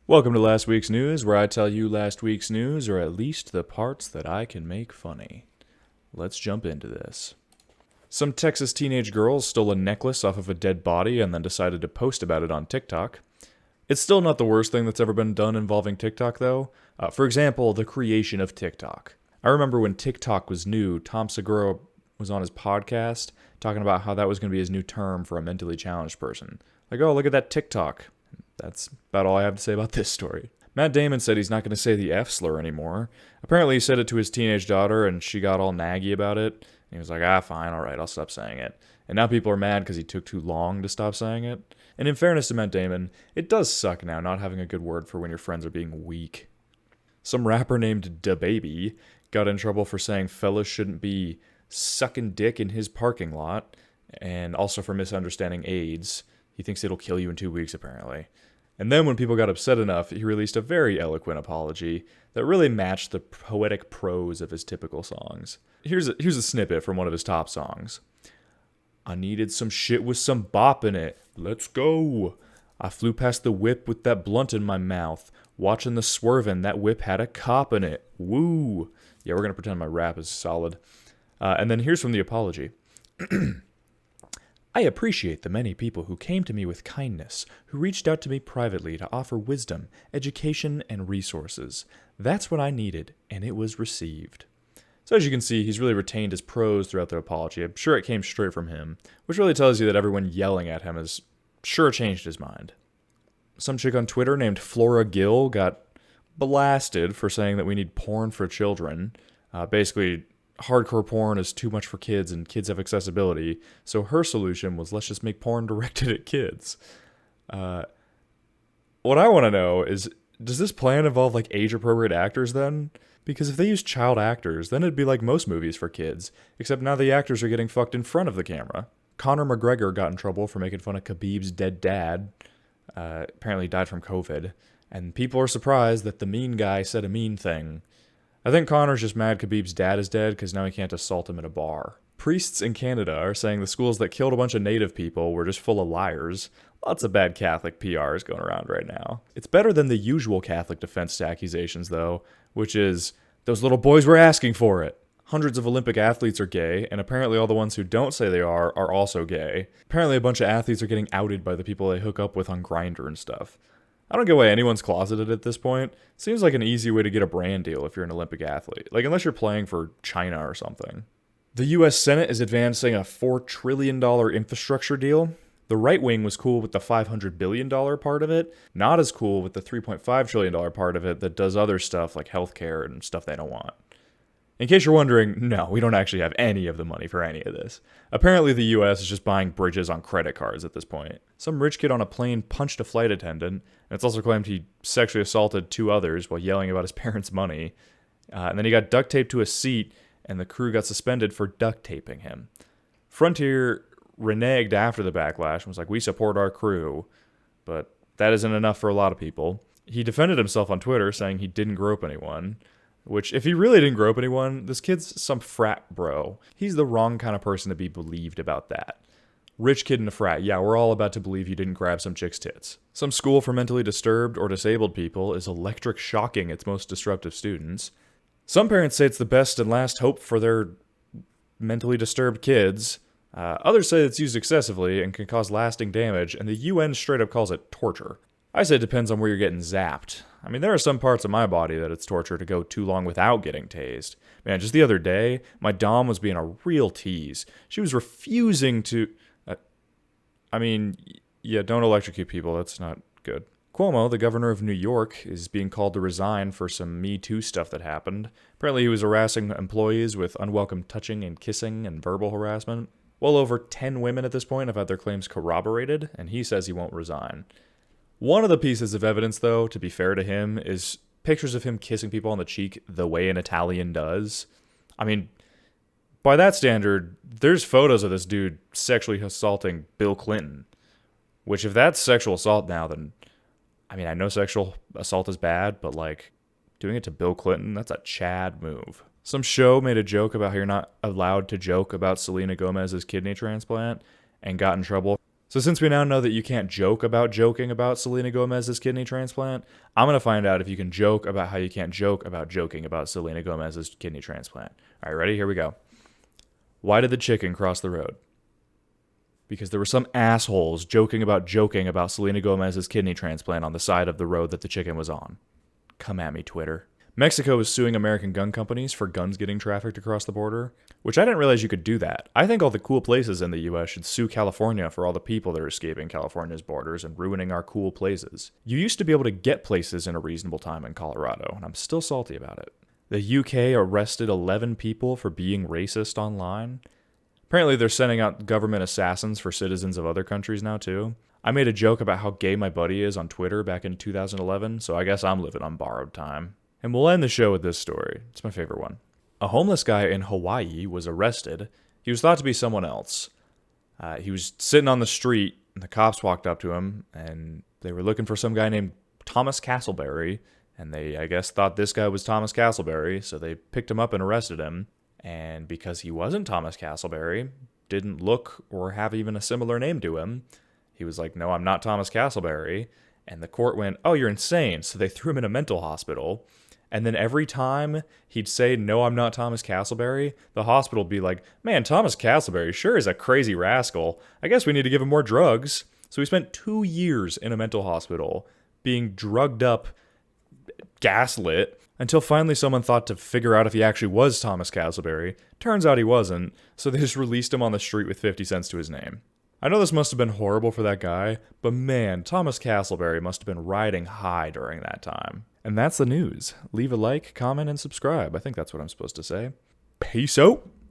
Welcome to last week's news, where I tell you last week's news, or at least the parts that I can make funny. Let's jump into this. Some Texas teenage girls stole a necklace off of a dead body and then decided to post about it on TikTok. It's still not the worst thing that's ever been done involving TikTok, though. For example, the creation of TikTok. I remember when TikTok was new, Tom Segura was on his podcast talking about how that was going to be his new term for a mentally challenged person. Like, oh, look at that TikTok. That's about all I have to say about this story. Matt Damon said he's not going to say the F slur anymore. Apparently he said it to his teenage daughter and she got all naggy about it. He was like, fine, alright, I'll stop saying it. And now people are mad because he took too long to stop saying it. And in fairness to Matt Damon, it does suck now not having a good word for when your friends are being weak. Some rapper named DaBaby got in trouble for saying fellas shouldn't be sucking dick in his parking lot, and also for misunderstanding AIDS. He thinks it'll kill you in 2 weeks, apparently. And then when people got upset enough, he released a very eloquent apology that really matched the poetic prose of his typical songs. Here's a snippet from one of his top songs. I needed some shit with some bop in it. Let's go. I flew past the whip with that blunt in my mouth. Watching the swerving, that whip had a cop in it. Woo. Yeah, we're going to pretend my rap is solid. And then here's from the apology. I appreciate the many people who came to me with kindness, who reached out to me privately to offer wisdom, education, and resources. That's what I needed, and it was received. So as you can see, he's really retained his prose throughout the apology. I'm sure it came straight from him, which really tells you that everyone yelling at him has sure changed his mind. Some chick on Twitter named Flora Gill got blasted for saying that we need porn for children. Basically, hardcore porn is too much for kids and kids have accessibility, so her solution was let's just make porn directed at kids. What I want to know is, does this plan involve like age-appropriate actors then? Because if they use child actors, then it'd be like most movies for kids, except now the actors are getting fucked in front of the camera. Conor McGregor got in trouble for making fun of Khabib's dead dad. Apparently he died from COVID, and people are surprised that the mean guy said a mean thing. I think Connor's just mad Khabib's dad is dead because now he can't assault him in a bar. Priests in Canada are saying the schools that killed a bunch of native people were just full of liars. Lots of bad Catholic PR is going around right now. It's better than the usual Catholic defense to accusations, though, which is, those little boys were asking for it. Hundreds of Olympic athletes are gay, and apparently all the ones who don't say they are also gay. Apparently a bunch of athletes are getting outed by the people they hook up with on Grindr and stuff. I don't get why anyone's closeted at this point. Seems like an easy way to get a brand deal if you're an Olympic athlete. Like, unless you're playing for China or something. The US Senate is advancing a $4 trillion infrastructure deal. The right wing was cool with the $500 billion part of it, not as cool with the $3.5 trillion part of it that does other stuff like healthcare and stuff they don't want. In case you're wondering, no, we don't actually have any of the money for any of this. Apparently the US is just buying bridges on credit cards at this point. Some rich kid on a plane punched a flight attendant, and it's also claimed he sexually assaulted 2 others while yelling about his parents' money. And then he got duct taped to a seat, and the crew got suspended for duct taping him. Frontier reneged after the backlash and was like, we support our crew. But that isn't enough for a lot of people. He defended himself on Twitter, saying he didn't grope anyone. Which, if he really didn't grope anyone, this kid's some frat bro. He's the wrong kind of person to be believed about that. Rich kid in a frat, yeah, we're all about to believe you didn't grab some chick's tits. Some school for mentally disturbed or disabled people is electric shocking its most disruptive students. Some parents say it's the best and last hope for their mentally disturbed kids. Others say it's used excessively and can cause lasting damage, and the UN straight up calls it torture. I say it depends on where you're getting zapped. I mean, there are some parts of my body that it's torture to go too long without getting tased. Man, just the other day, my dom was being a real tease. She was refusing to... don't electrocute people. That's not good. Cuomo, the governor of New York, is being called to resign for some Me Too stuff that happened. Apparently he was harassing employees with unwelcome touching and kissing and verbal harassment. Well over 10 women at this point have had their claims corroborated, and he says he won't resign. One of the pieces of evidence, though, to be fair to him, is pictures of him kissing people on the cheek the way an Italian does. I mean, by that standard, there's photos of this dude sexually assaulting Bill Clinton. Which, if that's sexual assault now, then... I mean, I know sexual assault is bad, but, like, doing it to Bill Clinton, that's a Chad move. Some show made a joke about how you're not allowed to joke about Selena Gomez's kidney transplant and got in trouble So since we now know that you can't joke about joking about Selena Gomez's kidney transplant, I'm going to find out if you can joke about how you can't joke about joking about Selena Gomez's kidney transplant. All right, ready? Here we go. Why did the chicken cross the road? Because there were some assholes joking about Selena Gomez's kidney transplant on the side of the road that the chicken was on. Come at me, Twitter. Mexico is suing American gun companies for guns getting trafficked across the border, which I didn't realize you could do that. I think all the cool places in the US should sue California for all the people that are escaping California's borders and ruining our cool places. You used to be able to get places in a reasonable time in Colorado, and I'm still salty about it. The UK arrested 11 people for being racist online. Apparently they're sending out government assassins for citizens of other countries now too. I made a joke about how gay my buddy is on Twitter back in 2011, so I guess I'm living on borrowed time. And we'll end the show with this story. It's my favorite one. A homeless guy in Hawaii was arrested. He was thought to be someone else. He was sitting on the street, and the cops walked up to him, and they were looking for some guy named Thomas Castleberry, and they, I guess, thought this guy was Thomas Castleberry, so they picked him up and arrested him. And because he wasn't Thomas Castleberry, didn't look or have even a similar name to him, he was like, no, I'm not Thomas Castleberry. And the court went, oh, you're insane. So they threw him in a mental hospital. And then every time he'd say, no, I'm not Thomas Castleberry, the hospital would be like, man, Thomas Castleberry sure is a crazy rascal. I guess we need to give him more drugs. So he spent 2 years in a mental hospital being drugged up, gaslit, until finally someone thought to figure out if he actually was Thomas Castleberry. Turns out he wasn't, so they just released him on the street with 50 cents to his name. I know this must have been horrible for that guy, but man, Thomas Castleberry must have been riding high during that time. And that's the news. Leave a like, comment, and subscribe. I think that's what I'm supposed to say. Peace out!